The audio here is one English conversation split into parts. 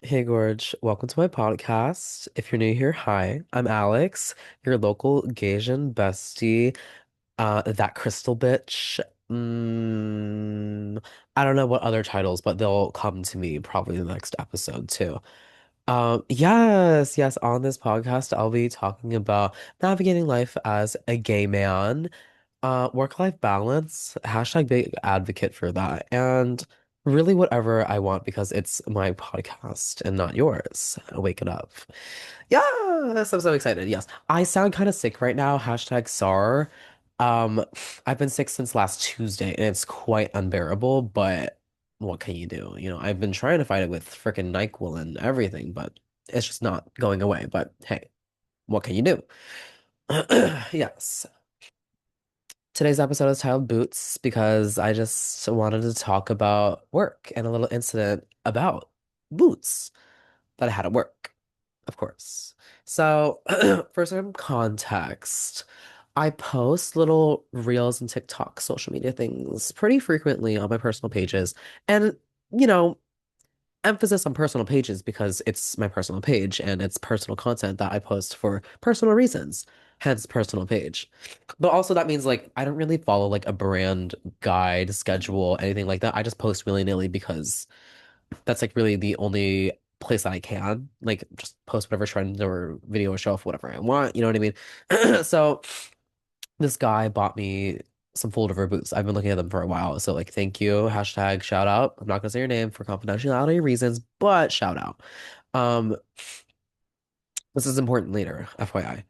Hey Gorge, welcome to my podcast. If you're new here, hi, I'm Alex, your local gaysian bestie, that crystal bitch. I don't know what other titles, but they'll come to me probably in the next episode too. Yes, on this podcast, I'll be talking about navigating life as a gay man, work-life balance, hashtag big advocate for that, and really whatever I want because it's my podcast and not yours. Wake it up. Yes, I'm so excited. Yes, I sound kind of sick right now. Hashtag SAR. Um, I've been sick since last Tuesday and it's quite unbearable, but what can you do? I've been trying to fight it with freaking NyQuil and everything, but it's just not going away. But hey, what can you do? Yes. Today's episode is titled Boots because I just wanted to talk about work and a little incident about boots that I had at work, of course. So, for some context, I post little reels and TikTok social media things pretty frequently on my personal pages. And, you know, emphasis on personal pages because it's my personal page and it's personal content that I post for personal reasons, hence personal page. But also that means like I don't really follow like a brand guide, schedule, anything like that. I just post willy-nilly because that's like really the only place that I can like just post whatever trend or video or show off whatever I want, you know what I mean? So this guy bought me some foldover boots. I've been looking at them for a while. So like thank you. Hashtag shout out. I'm not gonna say your name for confidentiality reasons, but shout out. Um, this is important later, FYI.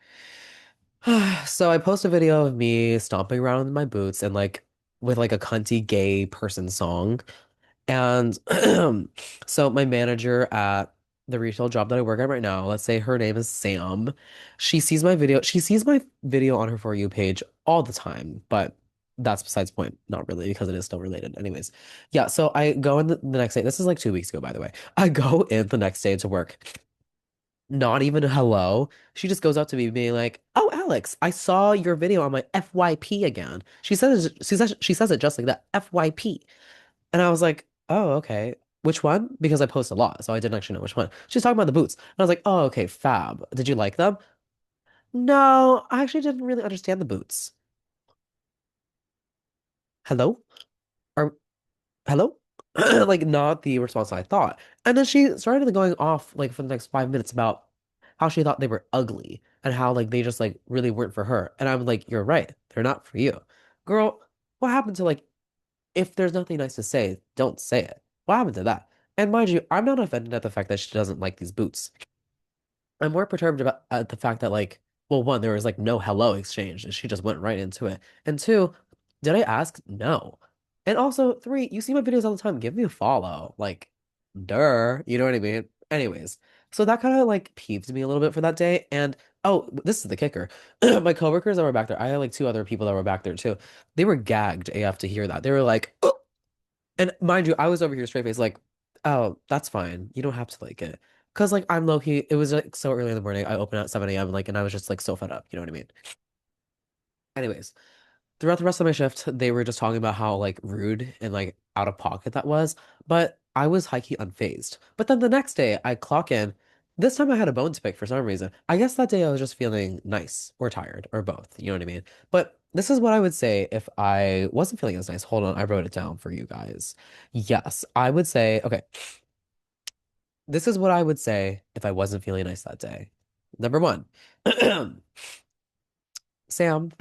So I post a video of me stomping around in my boots and like with like a cunty gay person song. And so my manager at the retail job that I work at right now, let's say her name is Sam. She sees my video on her For You page all the time, but that's besides the point. Not really, because it is still related. Anyways. Yeah, so I go in the next day. This is like 2 weeks ago, by the way. I go in the next day to work. Not even a hello. She just goes up to me being like, "Oh, Alex, I saw your video on my FYP again." She says it just like that, FYP. And I was like, oh, okay. Which one? Because I post a lot, so I didn't actually know which one. She's talking about the boots. And I was like, oh, okay, fab. Did you like them? No, I actually didn't really understand the boots. Hello? Or hello? Like not the response I thought. And then she started going off like for the next 5 minutes about how she thought they were ugly and how like they just like really weren't for her. And I'm like, you're right. They're not for you. Girl, what happened to like if there's nothing nice to say, don't say it. What happened to that? And mind you, I'm not offended at the fact that she doesn't like these boots. I'm more perturbed about at the fact that like, well, one, there was like no hello exchange, and she just went right into it. And two, did I ask? No. And also, three, you see my videos all the time. Give me a follow. Like, duh. You know what I mean? Anyways, so that kind of like peeved me a little bit for that day. And oh, this is the kicker. My coworkers that were back there, I had like two other people that were back there too. They were gagged AF to hear that. They were like, and mind you, I was over here straight face, like, oh, that's fine. You don't have to like it. Cause like I'm low key, it was like so early in the morning. I opened at 7 a.m. like and I was just like so fed up, you know what I mean? Anyways, throughout the rest of my shift, they were just talking about how like rude and like out of pocket that was. But I was high key unfazed. But then the next day I clock in. This time I had a bone to pick for some reason. I guess that day I was just feeling nice or tired or both, you know what I mean? But this is what I would say if I wasn't feeling as nice. Hold on, I wrote it down for you guys. Yes, I would say, okay, this is what I would say if I wasn't feeling nice that day. Number one, Sam,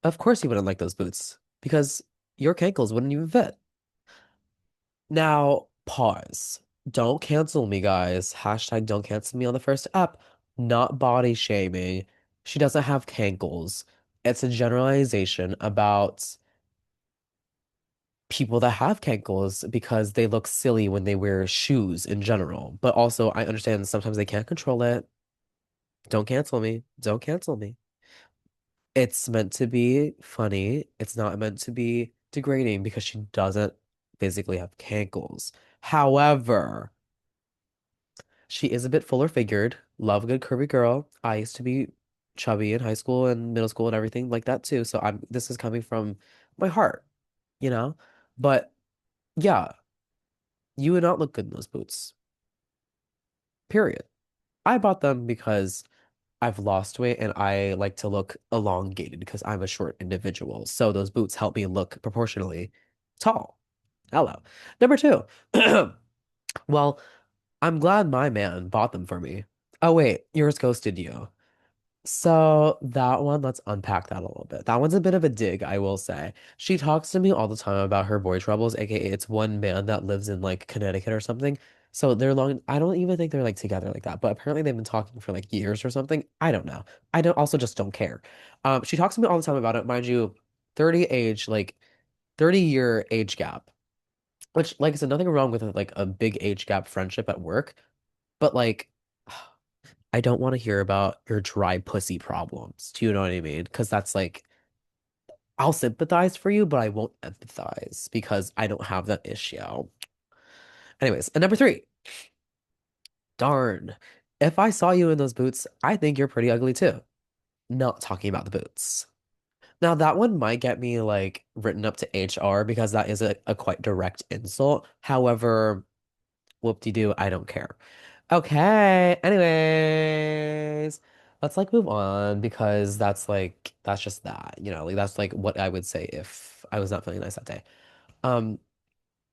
of course you wouldn't like those boots because your cankles wouldn't even fit. Now, pause. Don't cancel me, guys. Hashtag don't cancel me on the first app. Not body shaming. She doesn't have cankles. It's a generalization about people that have cankles because they look silly when they wear shoes in general. But also, I understand sometimes they can't control it. Don't cancel me. Don't cancel me. It's meant to be funny. It's not meant to be degrading because she doesn't physically have cankles. However, she is a bit fuller figured. Love a good curvy girl. I used to be chubby in high school and middle school and everything like that too. So this is coming from my heart, you know? But yeah, you would not look good in those boots. Period. I bought them because I've lost weight and I like to look elongated because I'm a short individual. So those boots help me look proportionally tall. Hello. Number two. Well, I'm glad my man bought them for me. Oh wait, yours ghosted you. So that one, let's unpack that a little bit. That one's a bit of a dig, I will say. She talks to me all the time about her boy troubles, aka it's one man that lives in like Connecticut or something. So they're long, I don't even think they're like together like that, but apparently they've been talking for like years or something. I don't know. I don't also just don't care. She talks to me all the time about it, mind you, 30 age, like 30-year age gap, which like I said, nothing wrong with like a big age gap friendship at work, but like I don't want to hear about your dry pussy problems. Do you know what I mean? Because that's like, I'll sympathize for you, but I won't empathize because I don't have that issue. Anyways, and number three, darn. If I saw you in those boots, I think you're pretty ugly too. Not talking about the boots. Now, that one might get me like written up to HR because that is a quite direct insult. However, whoop-de-doo, I don't care. Okay, anyways, let's like move on because that's like that's just that, like that's like what I would say if I was not feeling nice that day. Um,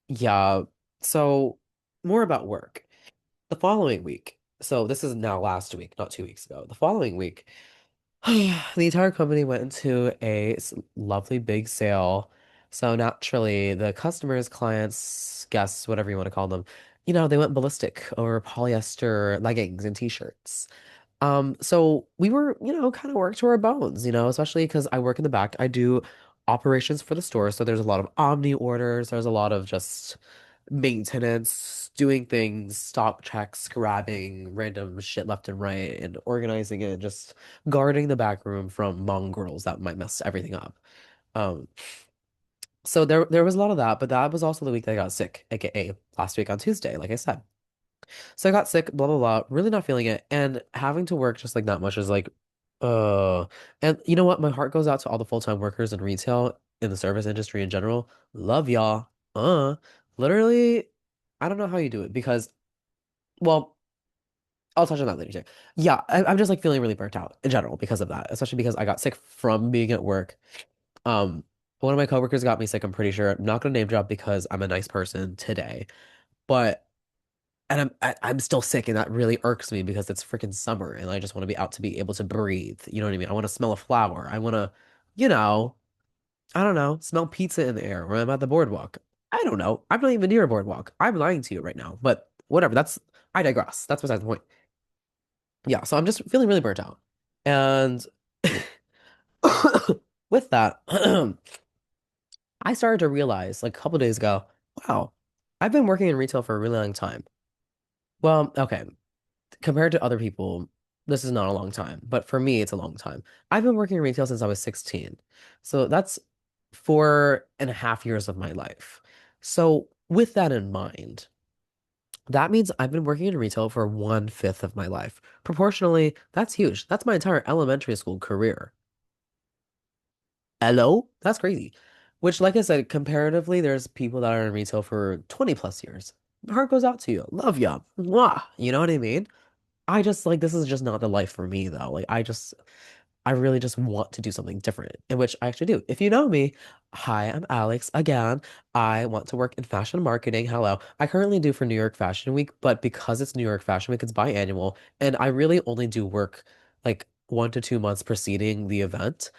yeah, so more about work. The following week, so this is now last week, not 2 weeks ago. The following week, the entire company went into a lovely big sale. So naturally, the customers, clients, guests, whatever you want to call them, they went ballistic over polyester leggings and t-shirts. So we were, kind of worked to our bones, especially because I work in the back. I do operations for the store, so there's a lot of omni orders, there's a lot of just maintenance, doing things, stock checks, grabbing random shit left and right, and organizing it, just guarding the back room from mongrels that might mess everything up. Um, so there was a lot of that, but that was also the week that I got sick, aka last week on Tuesday, like I said. So I got sick, blah blah blah, really not feeling it, and having to work just like that much is like, uh. And you know what? My heart goes out to all the full-time workers in retail, in the service industry in general. Love y'all. Literally, I don't know how you do it because, well, I'll touch on that later too. Yeah, I'm just like feeling really burnt out in general because of that, especially because I got sick from being at work. Um, One of my coworkers got me sick, I'm pretty sure. I'm not gonna name drop because I'm a nice person today, but and I'm still sick, and that really irks me because it's freaking summer, and I just want to be out to be able to breathe. You know what I mean? I want to smell a flower. I want to, you know, I don't know, smell pizza in the air when I'm at the boardwalk. I don't know. I'm not even near a boardwalk. I'm lying to you right now, but whatever. I digress. That's besides the point. Yeah, so I'm just feeling really burnt out, and with that, I started to realize like a couple days ago, wow, I've been working in retail for a really long time. Well, okay, compared to other people, this is not a long time, but for me, it's a long time. I've been working in retail since I was 16. So that's 4.5 years of my life. So with that in mind, that means I've been working in retail for 1/5 of my life. Proportionally, that's huge. That's my entire elementary school career. Hello? That's crazy. Which, like I said, comparatively, there's people that are in retail for 20 plus years. My heart goes out to you. Love ya. Mwah. You know what I mean? I just like this is just not the life for me though. I really just want to do something different, in which I actually do. If you know me, hi, I'm Alex again. I want to work in fashion marketing. Hello. I currently do for New York Fashion Week, but because it's New York Fashion Week, it's biannual, and I really only do work like 1 to 2 months preceding the event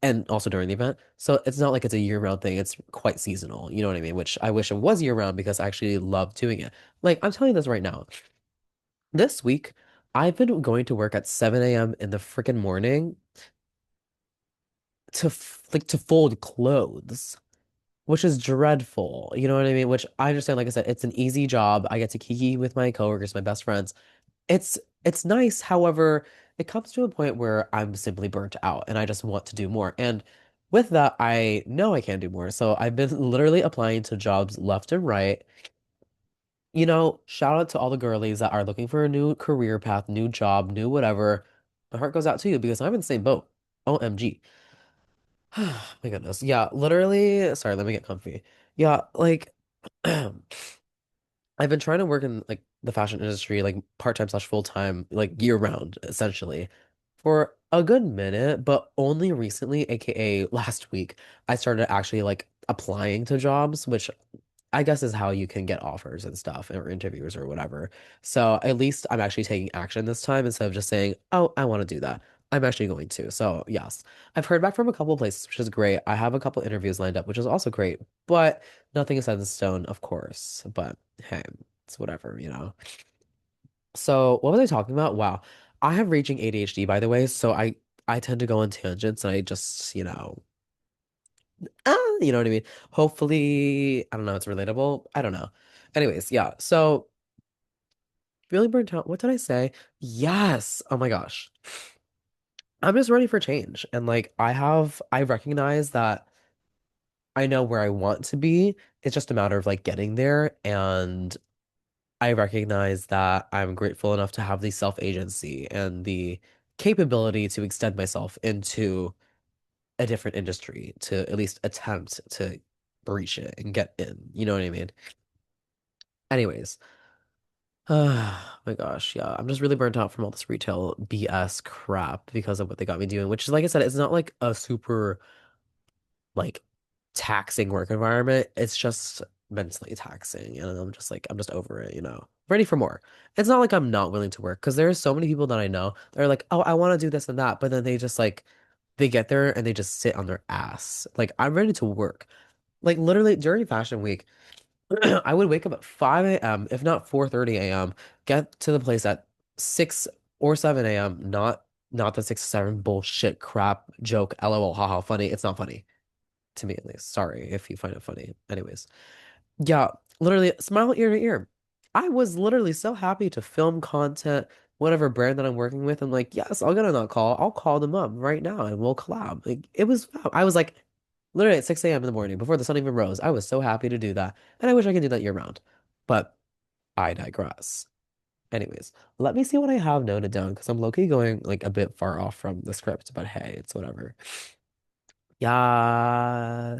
and also during the event. So it's not like it's a year-round thing. It's quite seasonal. You know what I mean? Which I wish it was year-round because I actually love doing it. Like I'm telling you this right now. This week, I've been going to work at 7 a.m. in the freaking morning to like to fold clothes, which is dreadful. You know what I mean? Which I understand, like I said, it's an easy job. I get to kiki with my coworkers, my best friends. It's it's nice. However, it comes to a point where I'm simply burnt out and I just want to do more. And with that, I know I can do more. So I've been literally applying to jobs left and right. Shout out to all the girlies that are looking for a new career path, new job, new whatever. My heart goes out to you because I'm in the same boat. OMG. My goodness. Yeah, literally. Sorry, let me get comfy. Yeah, like I've been trying to work in like the fashion industry, like part-time slash full-time, like year round, essentially, for a good minute, but only recently, aka last week, I started actually like applying to jobs, which I guess is how you can get offers and stuff or interviews or whatever. So at least I'm actually taking action this time instead of just saying, "Oh, I want to do that." I'm actually going to. So yes, I've heard back from a couple of places, which is great. I have a couple interviews lined up, which is also great, but nothing is set in stone, of course. But hey, it's whatever, you know. So what was I talking about? Wow. I have raging ADHD, by the way, so I tend to go on tangents and I just, you know what I mean? Hopefully, I don't know, it's relatable. I don't know. Anyways, yeah. So really burnt out. What did I say? Yes. Oh my gosh. I'm just ready for change. And like I recognize that I know where I want to be. It's just a matter of like getting there. And I recognize that I'm grateful enough to have the self-agency and the capability to extend myself into a different industry to at least attempt to reach it and get in. You know what I mean? Anyways, my gosh, yeah, I'm just really burnt out from all this retail BS crap because of what they got me doing, which is like I said, it's not like a super like taxing work environment. It's just mentally taxing, and I'm just over it, you know. Ready for more. It's not like I'm not willing to work because there's so many people that I know. They're like, "Oh, I want to do this and that," but then they just like they get there and they just sit on their ass. Like I'm ready to work. Like literally during Fashion Week, I would wake up at 5 a.m., if not 4:30 a.m., get to the place at 6 or 7 a.m., not the 6 to 7 bullshit crap joke, LOL, haha, funny. It's not funny to me at least. Sorry if you find it funny. Anyways, yeah, literally smile ear to ear. I was literally so happy to film content, whatever brand that I'm working with. I'm like, yes, I'll get on that call. I'll call them up right now and we'll collab. Like it was, I was like, literally at 6 a.m. in the morning before the sun even rose. I was so happy to do that. And I wish I could do that year round. But I digress. Anyways, let me see what I have noted down because I'm low-key going like a bit far off from the script, but hey, it's whatever. Yeah.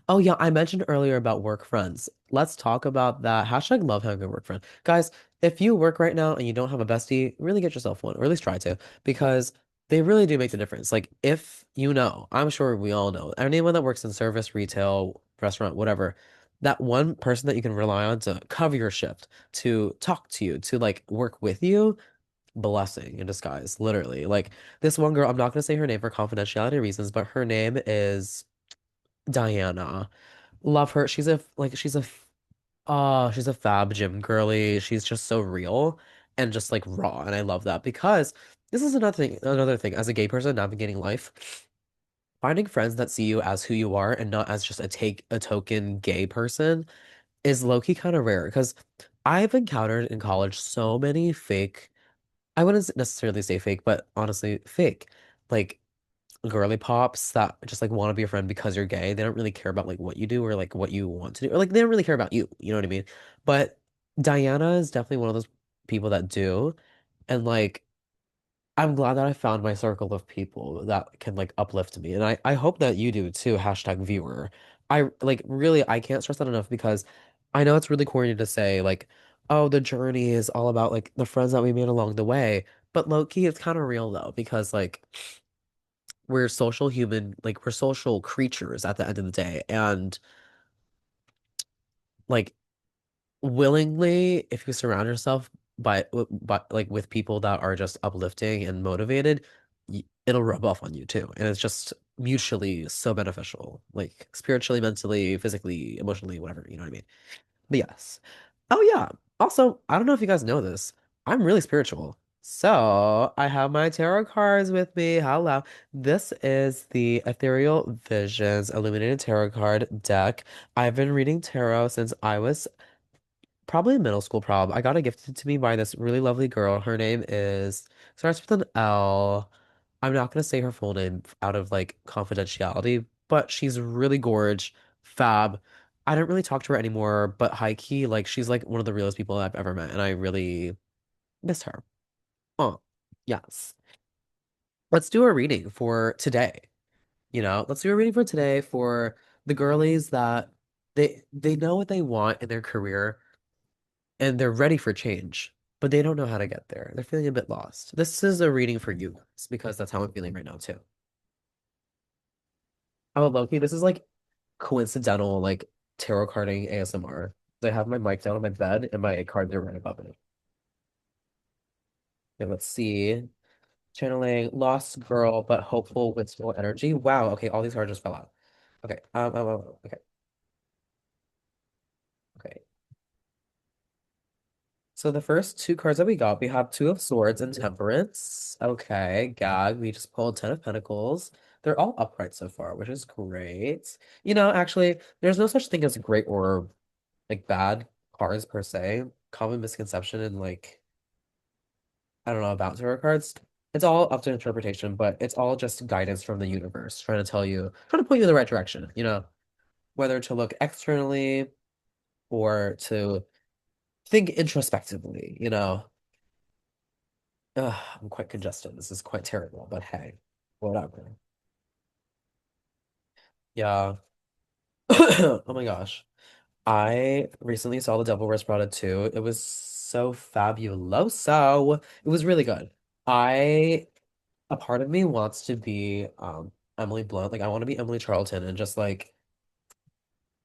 Oh yeah, I mentioned earlier about work friends. Let's talk about that. Hashtag love having a work friend. Guys, if you work right now and you don't have a bestie, really get yourself one, or at least try to, because they really do make the difference. Like if you know, I'm sure we all know, anyone that works in service, retail, restaurant, whatever, that one person that you can rely on to cover your shift, to talk to you, to like work with you, blessing in disguise, literally. Like this one girl, I'm not gonna say her name for confidentiality reasons, but her name is Diana. Love her. She's a fab gym girly. She's just so real and just like raw. And I love that because this is another thing as a gay person navigating life, finding friends that see you as who you are and not as just a token gay person is low-key kind of rare because I've encountered in college so many fake, I wouldn't necessarily say fake, but honestly fake. Like girly pops that just like want to be a friend because you're gay. They don't really care about like what you do or like what you want to do, or like they don't really care about you. You know what I mean? But Diana is definitely one of those people that do. And like I'm glad that I found my circle of people that can like uplift me. And I hope that you do too, hashtag viewer. I like really I can't stress that enough because I know it's really corny to say like, oh, the journey is all about like the friends that we made along the way. But low key, it's kind of real though, because like we're social human, like we're social creatures at the end of the day. And like willingly, if you surround yourself by like with people that are just uplifting and motivated, it'll rub off on you too. And it's just mutually so beneficial, like spiritually, mentally, physically, emotionally, whatever, you know what I mean? But yes. Oh yeah. Also, I don't know if you guys know this. I'm really spiritual. So I have my tarot cards with me. Hello. This is the Ethereal Visions Illuminated Tarot card deck. I've been reading tarot since I was probably in middle school prob. I got it gifted to me by this really lovely girl. Her name is starts with an L. I'm not gonna say her full name out of like confidentiality, but she's really gorge, fab. I don't really talk to her anymore, but high key, like she's like one of the realest people I've ever met, and I really miss her. Oh, yes. Let's do a reading for today. Let's do a reading for today for the girlies that they know what they want in their career and they're ready for change, but they don't know how to get there. They're feeling a bit lost. This is a reading for you guys because that's how I'm feeling right now too. Oh, Loki, this is like coincidental, like tarot carding ASMR. I have my mic down on my bed and my cards are right above it. Okay, let's see. Channeling lost girl, but hopeful, wistful energy. Wow. Okay, all these cards just fell out. Okay. Okay. Okay. So the first two cards that we got, we have Two of Swords and Temperance. Okay, gag. We just pulled Ten of Pentacles. They're all upright so far, which is great. Actually, there's no such thing as great or like bad cards per se. Common misconception in like I don't know about tarot cards. It's all up to interpretation, but it's all just guidance from the universe, trying to tell you, trying to point you in the right direction, whether to look externally or to think introspectively. Ugh, I'm quite congested. This is quite terrible, but hey, whatever. Yeah. Oh my gosh. I recently saw The Devil Wears Prada 2. It was so fabuloso. It was really good. I a part of me wants to be Emily Blunt. Like I want to be Emily Charlton and just like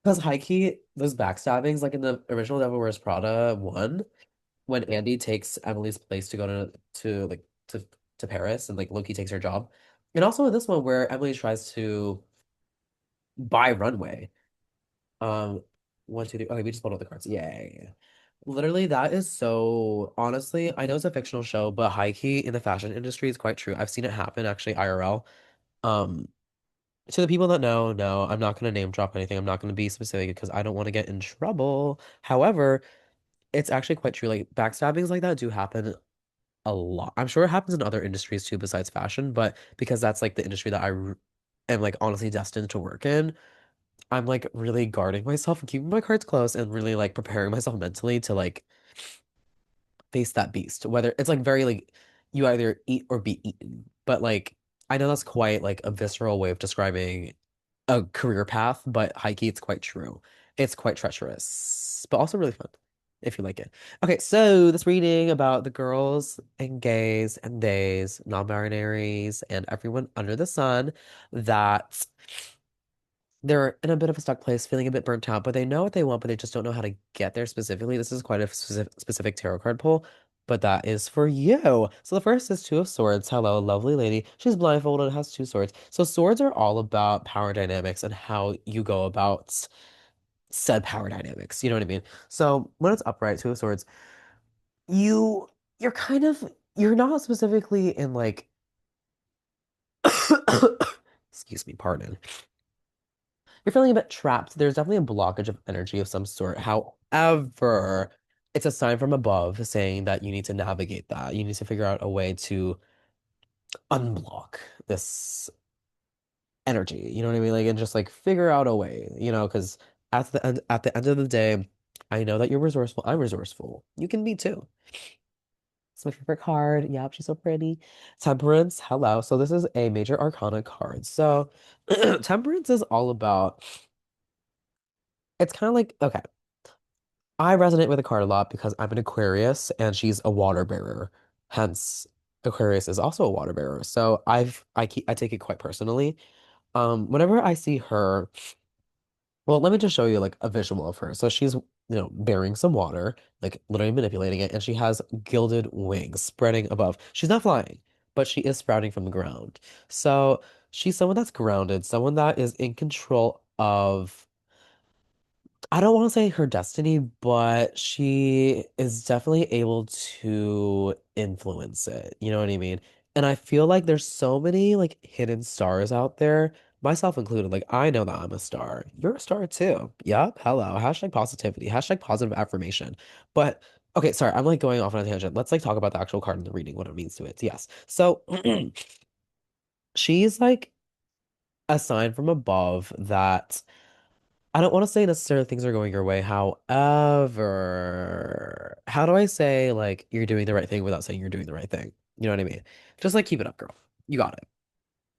because high key those backstabbings like in the original Devil Wears Prada 1 when Andy takes Emily's place to go to Paris and like Loki takes her job. And also in this one where Emily tries to buy Runway. Um, one, two, three. Okay, we just pulled out the cards. Yay. Literally, that is so honestly, I know it's a fictional show, but high key in the fashion industry is quite true. I've seen it happen actually IRL. Um, to the people that know, no, I'm not gonna name drop anything. I'm not gonna be specific because I don't want to get in trouble. However, it's actually quite true. Like backstabbings like that do happen a lot. I'm sure it happens in other industries too besides fashion, but because that's like the industry that am like honestly destined to work in, I'm like really guarding myself and keeping my cards close and really like preparing myself mentally to like face that beast. Whether it's like very like you either eat or be eaten. But like I know that's quite like a visceral way of describing a career path, but high key it's quite true. It's quite treacherous, but also really fun if you like it. Okay, so this reading about the girls and gays and theys, non-binaries, and everyone under the sun that they're in a bit of a stuck place, feeling a bit burnt out, but they know what they want, but they just don't know how to get there specifically. This is quite a specific tarot card pull, but that is for you. So the first is Two of Swords. Hello, lovely lady. She's blindfolded and has two swords. So swords are all about power dynamics and how you go about said power dynamics. You know what I mean? So when it's upright, Two of Swords, you you're kind of you're not specifically in like excuse me, pardon. You're feeling a bit trapped. There's definitely a blockage of energy of some sort. However, it's a sign from above saying that you need to navigate that. You need to figure out a way to unblock this energy. You know what I mean? Like, and just like figure out a way, because at the end of the day, I know that you're resourceful. I'm resourceful. You can be too. It's my favorite card. Yep, she's so pretty. Temperance, hello. So this is a major arcana card. So Temperance is all about it's kind of like okay. I resonate with the card a lot because I'm an Aquarius and she's a water bearer. Hence, Aquarius is also a water bearer. So I take it quite personally. Whenever I see her, well, let me just show you like a visual of her. So she's, bearing some water, like literally manipulating it, and she has gilded wings spreading above. She's not flying, but she is sprouting from the ground. So she's someone that's grounded, someone that is in control of I don't want to say her destiny, but she is definitely able to influence it. You know what I mean? And I feel like there's so many like hidden stars out there, myself included. Like I know that I'm a star. You're a star too. Yep. Hello. Hashtag positivity. Hashtag positive affirmation. But okay, sorry, I'm like going off on a tangent. Let's like talk about the actual card in the reading, what it means to it. Yes. So she's like a sign from above that. I don't want to say necessarily things are going your way. However, how do I say like you're doing the right thing without saying you're doing the right thing? You know what I mean? Just like keep it up, girl. You got it.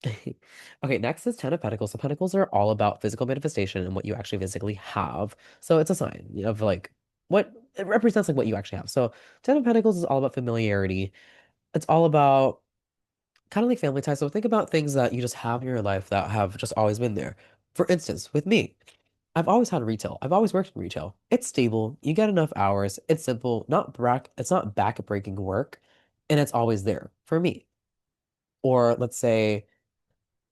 Okay, next is Ten of Pentacles. So Pentacles are all about physical manifestation and what you actually physically have. So it's a sign of like what it represents like what you actually have. So Ten of Pentacles is all about familiarity. It's all about kind of like family ties. So think about things that you just have in your life that have just always been there. For instance, with me, I've always had retail. I've always worked in retail. It's stable. You get enough hours. It's simple, it's not back-breaking work, and it's always there for me. Or let's say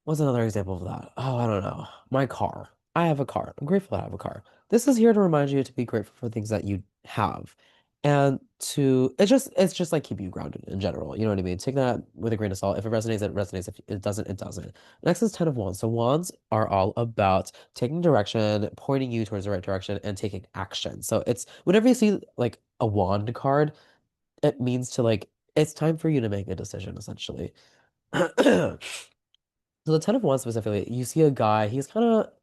what's another example of that? Oh, I don't know. My car. I have a car. I'm grateful I have a car. This is here to remind you to be grateful for things that you have. And to it's just like keep you grounded in general. You know what I mean? Take that with a grain of salt. If it resonates, it resonates. If it doesn't, it doesn't. Next is Ten of Wands. So wands are all about taking direction, pointing you towards the right direction, and taking action. So it's whenever you see like a wand card, it means to like it's time for you to make a decision, essentially. So the Ten of Wands specifically, you see a guy, he's not,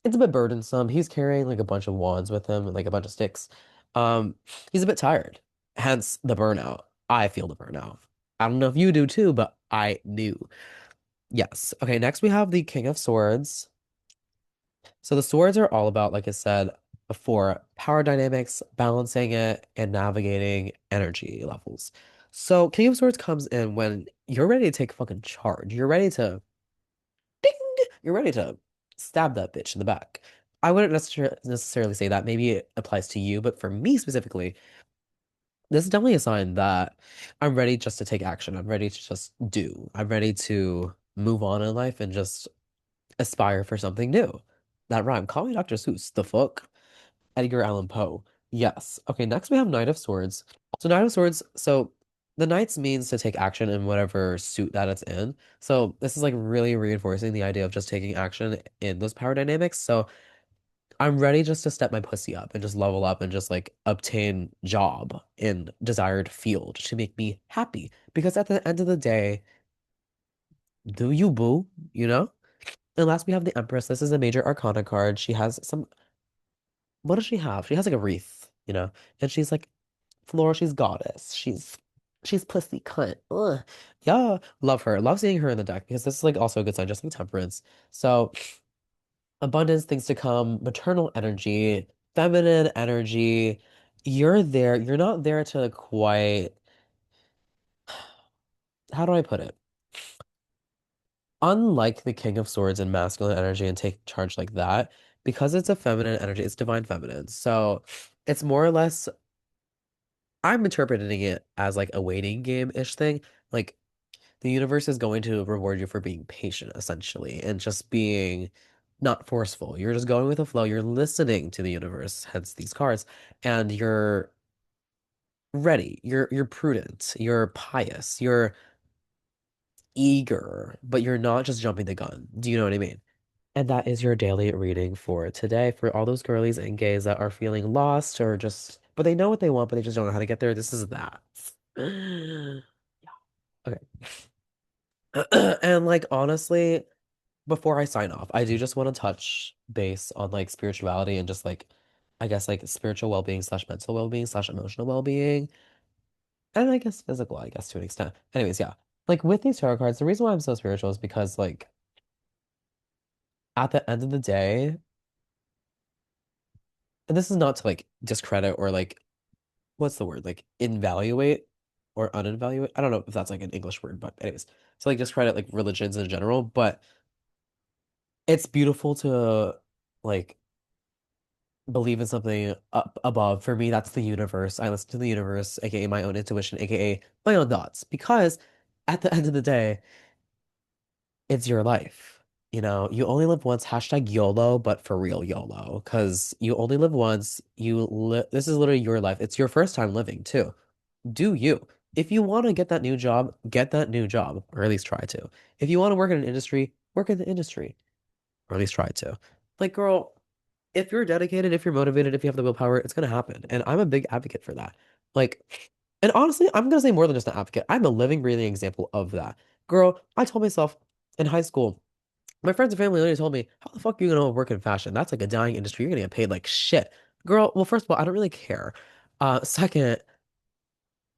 it's a bit burdensome. He's carrying like a bunch of wands with him, like a bunch of sticks. Um, he's a bit tired, hence the burnout. I feel the burnout. I don't know if you do too, but I do. Yes. Okay, next we have the King of Swords. So the swords are all about, like I said before, power dynamics, balancing it, and navigating energy levels. So King of Swords comes in when you're ready to take fucking charge. You're ready to ding, you're ready to stab that bitch in the back. I wouldn't necessarily say that. Maybe it applies to you, but for me specifically, this is definitely a sign that I'm ready just to take action. I'm ready to just do. I'm ready to move on in life and just aspire for something new. That rhyme. Call me Dr. Seuss. The fuck? Edgar Allan Poe. Yes. Okay, next we have Knight of Swords. So Knight of Swords, so the Knights means to take action in whatever suit that it's in. So this is like really reinforcing the idea of just taking action in those power dynamics. So I'm ready just to step my pussy up and just level up and just like obtain job in desired field to make me happy. Because at the end of the day, do you boo? You know? And last we have the Empress. This is a major arcana card. She has some, what does she have? She has like a wreath, you know? And she's like Flora, she's goddess. She's pussy cunt. Ugh. Yeah, love her. Love seeing her in the deck because this is like also a good sign, just like temperance. So abundance, things to come, maternal energy, feminine energy. You're there. You're not there to quite, how do I put it? Unlike the King of Swords and masculine energy and take charge like that, because it's a feminine energy, it's divine feminine. So it's more or less I'm interpreting it as like a waiting game-ish thing. Like the universe is going to reward you for being patient, essentially, and just being not forceful. You're just going with the flow. You're listening to the universe, hence these cards, and you're ready. You're prudent. You're pious. You're eager, but you're not just jumping the gun. Do you know what I mean? And that is your daily reading for today. For all those girlies and gays that are feeling lost or just, but they know what they want, but they just don't know how to get there, this is that. Okay. And like honestly, before I sign off, I do just want to touch base on like spirituality and just like I guess like spiritual well-being slash mental well-being slash emotional well-being. And I guess physical, I guess to an extent. Anyways, yeah. Like with these tarot cards, the reason why I'm so spiritual is because like at the end of the day, and this is not to like discredit or like what's the word? Like invaluate or unevaluate. I don't know if that's like an English word, but anyways, to like discredit like religions in general, but it's beautiful to like believe in something up above. For me, that's the universe. I listen to the universe, aka my own intuition, aka my own thoughts, because at the end of the day, it's your life. You know, you only live once, hashtag YOLO, but for real YOLO, because you only live once. This is literally your life. It's your first time living too. Do you? If you want to get that new job, get that new job, or at least try to. If you want to work in an industry, work in the industry, or at least try to. Like, girl, if you're dedicated, if you're motivated, if you have the willpower, it's gonna happen. And I'm a big advocate for that. Like, and honestly, I'm gonna say more than just an advocate. I'm a living, breathing example of that. Girl, I told myself in high school, my friends and family literally told me, how the fuck are you gonna work in fashion? That's like a dying industry. You're gonna get paid like shit. Girl, well, first of all, I don't really care. Second,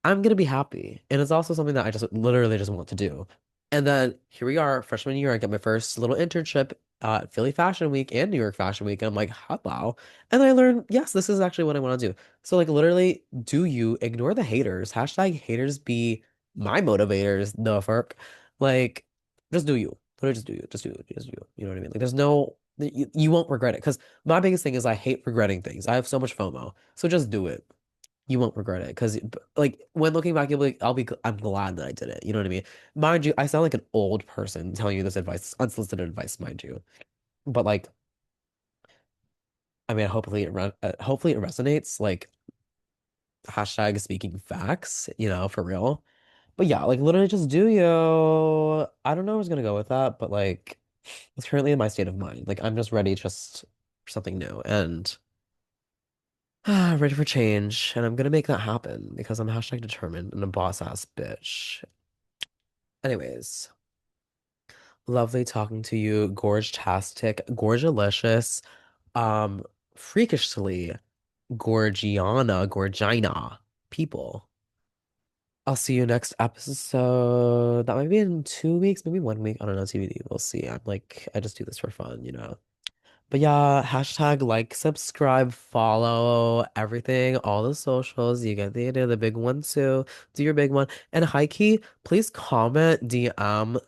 I'm gonna be happy. And it's also something that I just literally just want to do. And then here we are, freshman year. I get my first little internship at Philly Fashion Week and New York Fashion Week. And I'm like, wow. And I learned, yes, this is actually what I want to do. So, like, literally, do you ignore the haters? Hashtag haters be my motivators, the fuck. Like, just do you. Literally, just do you. Just do it. Just do you. You know what I mean? Like, there's no, you won't regret it. Because my biggest thing is I hate regretting things. I have so much FOMO. So just do it. You won't regret it because like when looking back you'll be like, I'm glad that I did it, you know what I mean? Mind you, I sound like an old person telling you this advice, unsolicited advice, mind you, but like I mean hopefully it resonates, like hashtag speaking facts, you know, for real. But yeah, like literally just do you. I don't know where I was gonna go with that, but like it's currently in my state of mind, like I'm just ready just for something new and ready for change, and I'm gonna make that happen because I'm hashtag determined and a boss ass bitch. Anyways, lovely talking to you. Gorge-tastic, gorgelicious, um, freakishly Gorgina, people. I'll see you next episode. That might be in 2 weeks, maybe 1 week. I don't know, TBD. We'll see. I just do this for fun, you know. But yeah, hashtag like, subscribe, follow everything, all the socials. You get the idea, the big one too. Do your big one. And high key, please comment, DM,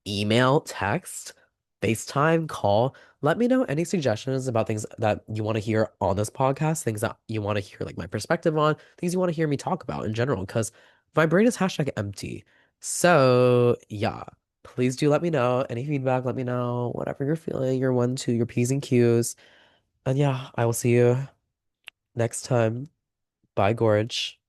email, text, FaceTime, call. Let me know any suggestions about things that you want to hear on this podcast, things that you want to hear like my perspective on, things you want to hear me talk about in general, because my brain is hashtag empty. So yeah. Please do let me know. Any feedback, let me know. Whatever you're feeling, your one, two, your P's and Q's. And yeah, I will see you next time. Bye, Gorge.